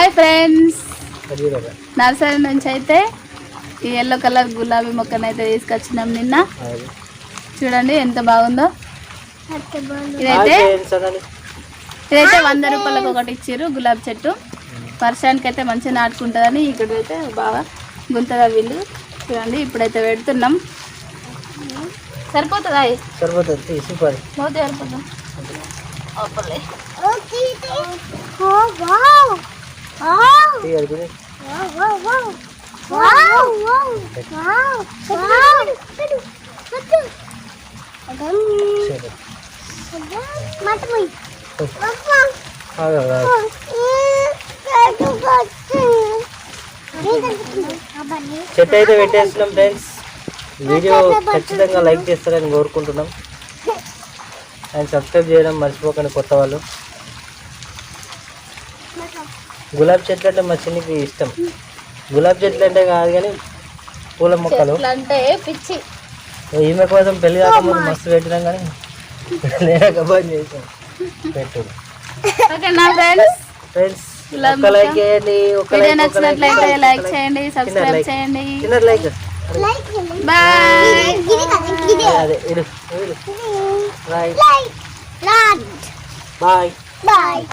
Hi friends, nursery నుంచి అయితే ఈ ఎల్లో కలర్ గులాబీ మొక్కను అయితే తీసుకొచ్చినాం నిన్న. చూడండి ఎంత బాగుందో. ఇదైతే 100 రూపాయలకు ఒకటి ఇచ్చారు గులాబీ చెట్టు. వర్షానికి అయితే మంచిగా నాటుకుంటుందని ఇక్కడైతే బాగా గుంతగా వీళ్ళు. చూడండి ఇప్పుడైతే పెడుతున్నాం. సరిపోతుందా? సరిపోతుంది. సరిపోతుంది. చెట్టు అయితే పెట్టేస్తున్నాం ఫ్రెండ్స్. వీడియో ఖచ్చితంగా లైక్ చేస్తారని కోరుకుంటున్నాం. అండ్ సబ్స్క్రైబ్ చేయడం మర్చిపోకండి కొత్త వాళ్ళు. గులాబీ చెట్లు అంటే మా చిన్నకి ఇష్టం. గులాబీ చెట్లు అంటే కాదు కానీ పూల మొక్కలు అంటే పిచ్చి. ఈమె కోసం పెళ్లి కాకముందు మస్తు పెట్టినాం కానీ లేకపోతే చేసాం పెట్టు. ఫ్రెండ్స్ ఒక లైక్ చేయండి. నచ్చినట్లయితే లైక్ చేయండి, సబ్స్క్రైబ్ చేయండి. Like bye bye.